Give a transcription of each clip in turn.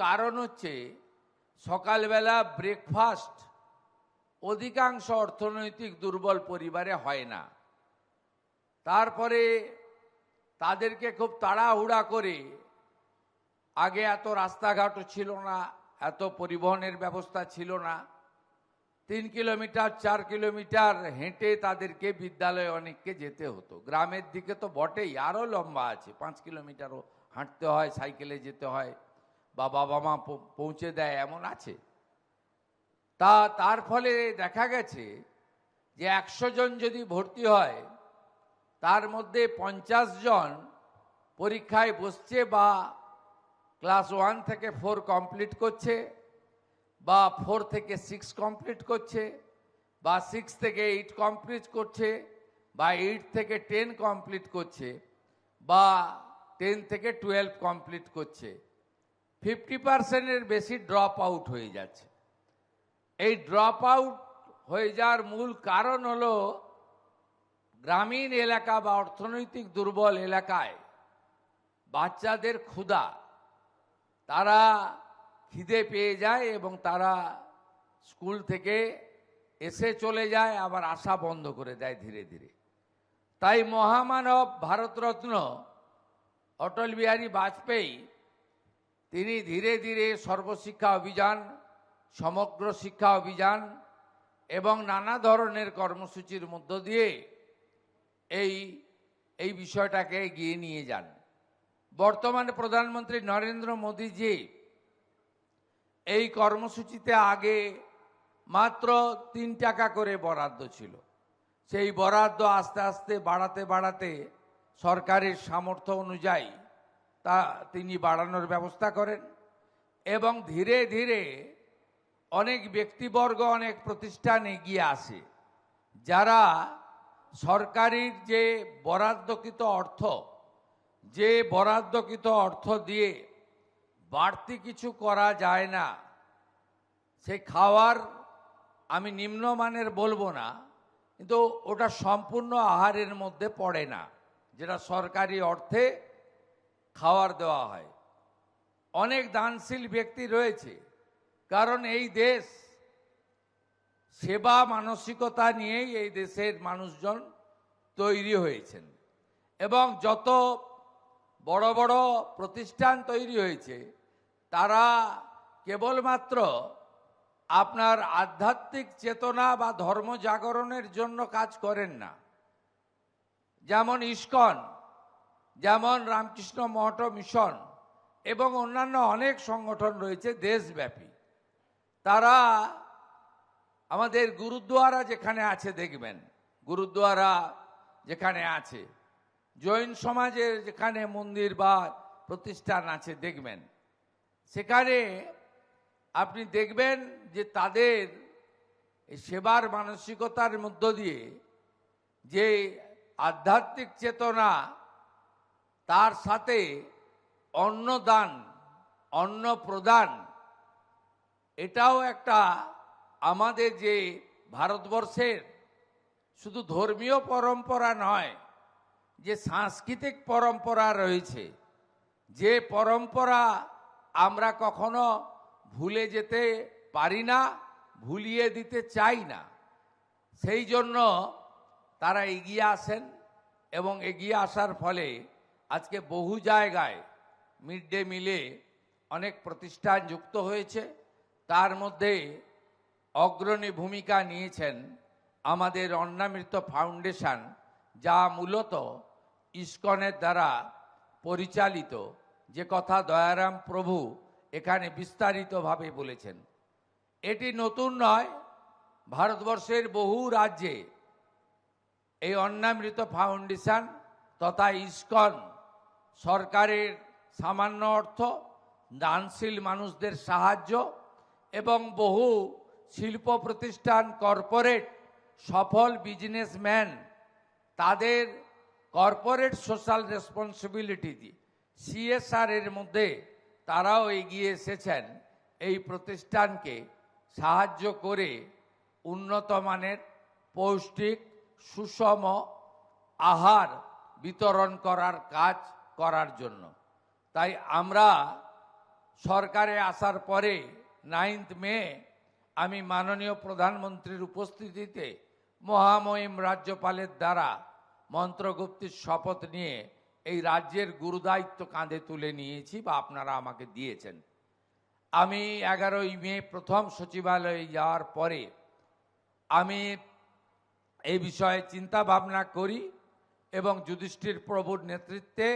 কারণ হচ্ছে সকালবেলা ব্রেকফাস্ট অধিকাংশ অর্থনৈতিক দুর্বল পরিবারে হয় না। তারপরে তাদেরকে খুব তাড়াহুড়া করে, আগে এত রাস্তাঘাটও ছিল না, এত পরিবহনের ব্যবস্থা ছিল না, 3 কিলোমিটার 4 কিলোমিটার হেঁটে তাদেরকে বিদ্যালয়ে অনেককে যেতে হতো। গ্রামের দিকে তো বটেই, আরও লম্বা আছে, 5 কিলোমিটারও হাঁটতে হয়, সাইকেলে যেতে হয়, বা বাবা মা পৌঁছে দেয়, এমন আছে। তার ফলে দেখা গেছে যে 100 জন যদি ভর্তি হয়, তার মধ্যে 50 জন পরীক্ষায় বসছে বা ক্লাস 1 থেকে 4 কমপ্লিট করছে, বা 4 থেকে 6 কমপ্লিট করছে, বা 6 থেকে 8 কমপ্লিট করছে, বা 8 থেকে 10 কমপ্লিট করছে, বা 10 থেকে 12 কমপ্লিট করছে। 50%-এর বেশি ড্রপ আউট হয়ে যাচ্ছে। এই ড্রপ আউট হয়ে যাওয়ার মূল কারণ হলো গ্রামীণ এলাকা বা অর্থনৈতিক দুর্বল এলাকায় বাচ্চাদের ক্ষুধা। তারা খিদে পেয়ে যায় এবং তারা স্কুল থেকে এসে চলে যায়, আবার আসা বন্ধ করে দেয় ধীরে ধীরে। তাই মহামানব ভারতরত্ন অটল বিহারী বাজপেয়ী তিনি ধীরে ধীরে সর্বশিক্ষা অভিযান, সমগ্র শিক্ষা অভিযান এবং নানা ধরনের কর্মসূচির মধ্য দিয়ে এই বিষয়টাকে এগিয়ে নিয়ে যান। বর্তমানে প্রধানমন্ত্রী নরেন্দ্র মোদীজি এই কর্মসূচিতে আগে মাত্র 3 টাকা করে বরাদ্দ ছিল। সেই বরাদ্দ আস্তে আস্তে বাড়াতে সরকারের সামর্থ্য অনুযায়ী তা তিনি বাড়ানোর ব্যবস্থা করেন, এবং ধীরে ধীরে অনেক ব্যক্তিবর্গ, অনেক প্রতিষ্ঠান এগিয়ে আসে, যারা সরকারের যে বরাদ্দকৃত অর্থ দিয়ে বাড়তি কিছু করা যায় না। সেই খাওয়ার আমি নিম্নমানের বলবো না, কিন্তু ওটা সম্পূর্ণ আহারের মধ্যে পড়ে না, যেটা সরকারি অর্থে খাওয়ার দেওয়া হয়। অনেক দানশীল ব্যক্তি রয়েছে, কারণ এই দেশ সেবা মানসিকতা নিয়েই এই দেশের মানুষজন তৈরি হয়েছেন, এবং যত বড় বড় প্রতিষ্ঠান তৈরি হয়েছে তারা কেবলমাত্র আপনার আধ্যাত্মিক চেতনা বা ধর্ম জাগরণের জন্য কাজ করেন না। যেমন ইস্কন, যেমন রামকৃষ্ণ মঠ মিশন এবং অন্যান্য অনেক সংগঠন রয়েছে দেশব্যাপী। তারা আমাদের গুরুদ্বারা যেখানে আছে দেখবেন, গুরুদ্বারা যেখানে আছে, জৈন সমাজের যেখানে মন্দির বা প্রতিষ্ঠান আছে দেখবেন, সেখানে আপনি দেখবেন যে তাদের সেবার মানসিকতার মধ্য দিয়ে যে আধ্যাত্মিক চেতনা, তার সাথে অন্নদান, অন্ন প্রদান, এটাও একটা আমাদের যে ভারতবর্ষের শুধু ধর্মীয় পরম্পরা নয়, যে সাংস্কৃতিক পরম্পরা রয়েছে, যে পরম্পরা আমরা কখনো ভুলে যেতে পারি না, ভুলিয়ে দিতে চাই না। সেই জন্য তারা এগিয়ে আসেন, এবং এগিয়ে আসার ফলে আজকে বহু জায়গায় মিড ডে মিলে অনেক প্রতিষ্ঠান যুক্ত হয়েছে। তার মধ্যে অগ্রণী ভূমিকা নিয়েছেন আমাদের অন্নামৃত ফাউন্ডেশন, যা মূলত ইস্কনের দ্বারা পরিচালিত, যে কথা দয়ারাম প্রভু এখানে বিস্তারিতভাবে বলেছেন। এটি নতুন নয়, ভারতবর্ষের বহু রাজ্যে এই অন্নামৃত ফাউন্ডেশন তথা ইস্কন সরকারের সামান্য অর্থ, দানশীল মানুষদের সাহায্য এবং বহু শিল্প প্রতিষ্ঠান, কর্পোরেট সফল বিজনেসম্যান তাদের কর্পোরেট সোশ্যাল রেসপন্সিবিলিটি CSR এর মধ্যে তারাও এগিয়ে এসেছেন এই প্রতিষ্ঠানকে সাহায্য করে উন্নত মানের পৌষ্টিক সুষম আহার বিতরণ করার কাজ করার জন্য। তাই আমরা সরকারে আসার পরে 9th মে আমি মাননীয় প্রধানমন্ত্রীর উপস্থিতিতে মহামহিম রাজ্যপালের দ্বারা মন্ত্রগুপ্তির শপথ নিয়ে এই রাজ্যের গুরুদায়িত্ব কাঁধে তুলে নিয়েছি বা আপনারা আমাকে দিয়েছেন। আমি 11ই মে প্রথম সচিবালয়ে যাওয়ার পরে আমি এই বিষয়ে চিন্তা ভাবনা করি এবং যুধিষ্ঠির প্রভুর নেতৃত্বে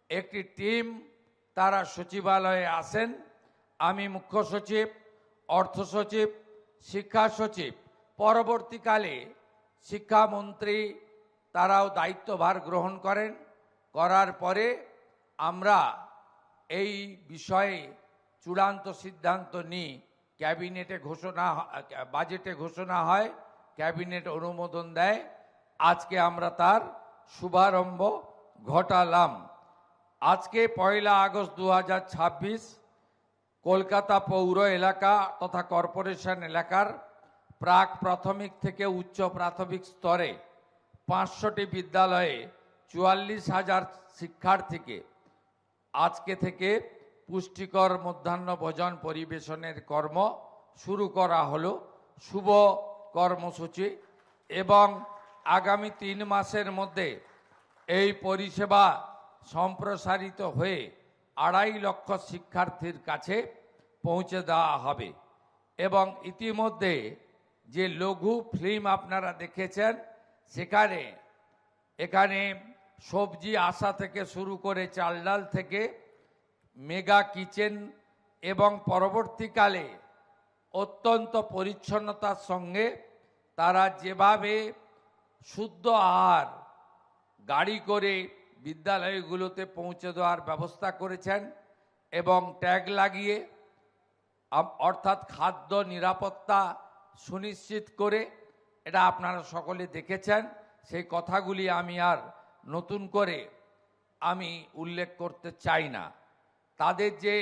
একটি টিম তারা সচিবালয়ে আসেন। আমি মুখ্য সচিব, অর্থ সচিব, শিক্ষা সচিব, পরবর্তীকালে শিক্ষামন্ত্রী তারাও দায়িত্বভার গ্রহণ করেন। করার পরে আমরা এই বিষয়ে চূড়ান্ত সিদ্ধান্ত নিই, ক্যাবিনেটে বাজেটে ঘোষণা হয়, ক্যাবিনেট অনুমোদন দেয়। আজকে আমরা তার শুভারম্ভ ঘটালাম। আজকে 1 আগস্ট 2026 কলকাতা পৌর এলাকা তথা কর্পোরেশন এলাকার প্রাক প্রাথমিক থেকে উচ্চ প্রাথমিক স্তরে 500টি বিদ্যালয়ে 44,000 শিক্ষার্থীকে আজকে থেকে পুষ্টিকর মধ্যাহ্ন ভোজন পরিবেশনের কর্ম শুরু করা হলো, শুভ কর্মসূচি। এবং আগামী 3 মাসের মধ্যে এই পরিষেবা সম্প্রসারিত হয়ে 2.5 লক্ষ শিক্ষার্থীর কাছে পৌঁছে দেওয়া হবে। এবং ইতিমধ্যে যে লঘু ফিল্ম আপনারা দেখেছেন, এখানে সবজি আসা থেকে শুরু করে চাল ডাল থেকে মেগা কিচেন এবং পরবর্তীকালে অত্যন্ত পরিচ্ছন্নতার সঙ্গে তারা যেভাবে শুদ্ধ আহার গাড়ি করে বিদ্যালয়গুলোতে পৌঁছে দেওয়ার ব্যবস্থা করেছেন এবং ট্যাগ লাগিয়ে অর্থাৎ খাদ্য নিরাপত্তা সুনিশ্চিত করে, এটা আপনারা সকলে দেখেছেন। সেই কথাগুলি আমি আর নতুন করে উল্লেখ করতে চাই না। তাদের যে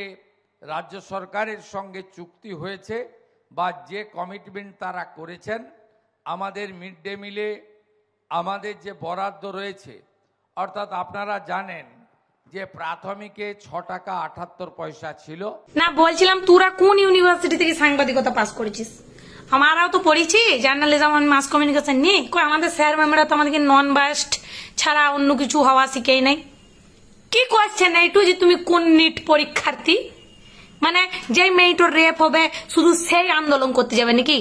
রাজ্য সরকারের সঙ্গে চুক্তি হয়েছে বা যে কমিটমেন্ট তারা করেছেন, আমাদের মিড ডে মিলে আমাদের যে বরাদ্দ রয়েছে, অর্থাৎ আপনারা জানেন যে প্রাথমিকে 6 টাকা 78 পয়সা ছিল। না, বলছিলাম তোরা কোন ইউনিভার্সিটি থেকে সাংবাদিকতা পাস করেছিস? আমরাও তো পড়েছি জার্নালিজম আর মাস কমিউনিকেশন নিয়ে। আমাদের স্যার ম্যামরা তো আমাদেরকে নন বায়াসড ছাড়া অন্য কিছু হওয়া শিখেই নাই। কি কোয়েশ্চেন এইটু যে তুমি কোন নিট পরীক্ষার্থী? মানে যে মেয়েটোর রেপ হবে শুধু সেই আন্দোলন করতে যাবে নাকি?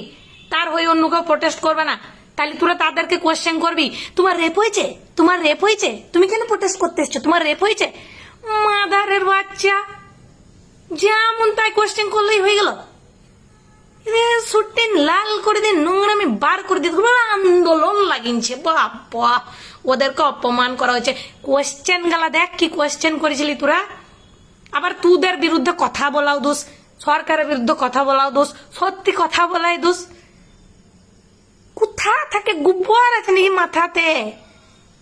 তার হয়ে অন্য কেউ প্রোটেস্ট করবে না? তাহলে তোরা তাদেরকে কোয়েশ্চেন করবি, তোমার রেপ হয়েছে, তোমার রেপ হয়েছে, তুমি কেন প্রোটেস্ট করতে এসছো, তোমার রেপ হয়েছে? মাদারের বাচ্চা, যেমন তাই কোয়েশ্চেন করলেই হয়ে গেল। সুটিন লাল করে দিয়ে নোংরামি বার করে দিয়ে আন্দোলন লাগিয়েছে। বাবা, ওদেরকে অপমান করা হয়েছে। কোয়েশ্চেন গালা দেখ কি কোয়েশ্চেন করেছিলি তোরা। আবার তোদের বিরুদ্ধে কথা বলাও দোষ, সরকারের বিরুদ্ধে কথা বলাও দোষ, সত্যি কথা বলাই দোষ। কোথা থেকে গোবর আছে নাকি মাথাতে?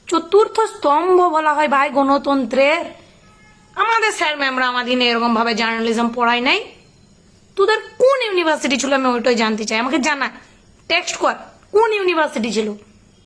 চতুর্থ স্তম্ভ বলা হয় ভাই গণতন্ত্রের। আমাদের স্যার ম্যামরা আমাদের এরকম ভাবে জার্নালিজম পড়ায় নাই। তোদের কোন ইউনিভার্সিটি ছিল আমি ওইটাই জানতে চাই, আমাকে জানা, টেক্সট কর কোন ইউনিভার্সিটি ছিল।